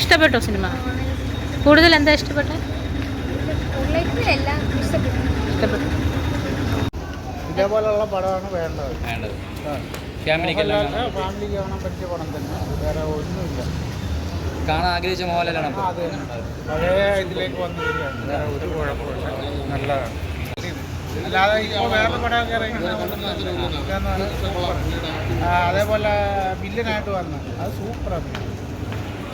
ഇഷ്ടപ്പെട്ടോ സിനിമ? കൂടുതൽ എന്താ ഇഷ്ടപ്പെട്ടെ? ഇഷ്ടപ്പെട്ടു. ഇതേപോലെയുള്ള പടമാണ് വേണ്ടത്. ഫാമിലിക്ക് കാണാൻ പറ്റിയ പടം തന്നെ, വേറെ ഒന്നുമില്ല. കാണാൻ ആഗ്രഹിച്ച മോഹൻലാലാണ്. അതെ, പഴയ ഇതിലേക്ക് വന്നിരിക്കുകയാണ്. വേറെ ഒരു കുഴപ്പമില്ല, നല്ലതാണ്. അല്ലാതെ ഇപ്പോൾ വേറെ പടമൊക്കെ ഇറങ്ങുന്നതാണ് സൂപ്പർ. അതേപോലെ വില്ലനായിട്ട് വന്നു, അത് സൂപ്പറാണ്.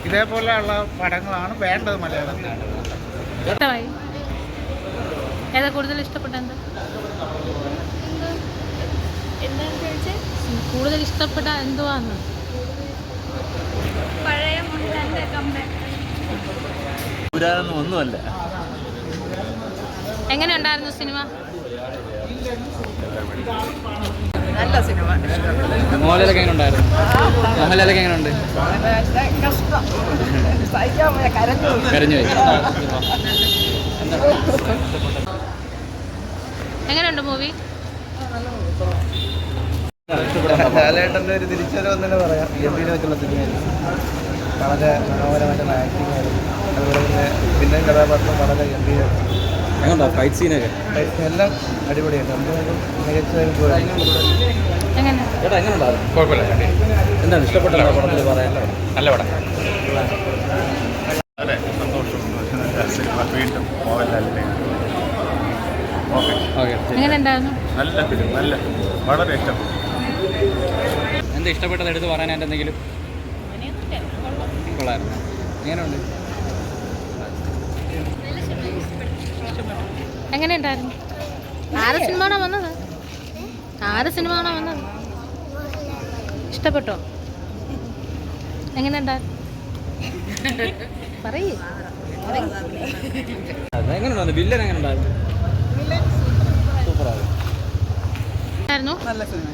ഇതേപോലെയുള്ള പടങ്ങളാണ് വേണ്ടത് മലയാളത്തിൽ. ഇഷ്ടമായി? ഏതാ കൂടുതൽ ഇഷ്ടപ്പെട്ട? കൂടുതൽ ഇഷ്ടപ്പെട്ട എന്തുവാന്ന്? പഴയ മോഹൻലാലിന്റെ കംബാക്ക്. ഒന്നുമല്ല. എങ്ങനെ ഉണ്ടായിരുന്നു സിനിമ? നല്ല സിനിമ. മോഹൻലാലൊക്കെ എങ്ങനെ ഉണ്ടായിരുന്നു? മോഹൻലാലൊക്കെ എങ്ങനെ ഉണ്ട്? കരഞ്ഞു പോയി. എങ്ങനെയുണ്ട് മൂവി? ലാലേട്ടൻ്റെ ഒരു തിരിച്ചുവരവെന്ന് തന്നെ പറയാം. ഗംഭീരം വെച്ചുള്ള സിനിമയായിരുന്നു. വളരെ മനോഹരമായിട്ടുള്ള ആക്ടിങ് ആയിരുന്നു. അതുപോലെ തന്നെ പിന്നെ കഥാപാത്രം വളരെ ഗംഭീരം. എങ്ങനെയുണ്ടോ ഫൈറ്റ് സീനൊക്കെ? എല്ലാം അടിപൊളിയായിട്ട് എന്തുകൊണ്ടും മികച്ച ഒരു എങ്ങനെ? ചേട്ടാ എങ്ങനെയുണ്ടായിരുന്നു? കുഴപ്പമില്ല. എന്താണ് ഇഷ്ടപ്പെട്ട പടത്തിൽ പറയാൻ? നല്ല പടം. വളരെ സന്തോഷം. സിനിമ വീണ്ടും മോഹൻലാലിനെ. ഓക്കെ, എങ്ങനെ ഉണ്ടായിരുന്നു? നല്ല ഫിലിം, നല്ല വളരെ ഇഷ്ടപ്പെട്ടു. എന്താ ഇഷ്ടപ്പെട്ടത് എടുത്ത് പറയാനായിട്ട് എന്തെങ്കിലും? കൊള്ളായിരുന്നു. എങ്ങനെയുണ്ട്? എങ്ങനെ ഉണ്ടായിരുന്നു? ആരെ സിനിമ ആണോ വന്നത്? ഇഷ്ടപ്പെട്ടോ? എങ്ങനെ ഉണ്ടായിരുന്നു? പറയേ. എങ്ങനെയുണ്ടായിരുന്നു? വില്ലൻ എങ്ങനെ ഉണ്ടായിരുന്നു? സൂപ്പറായിരുന്നു. നല്ല സിനിമ.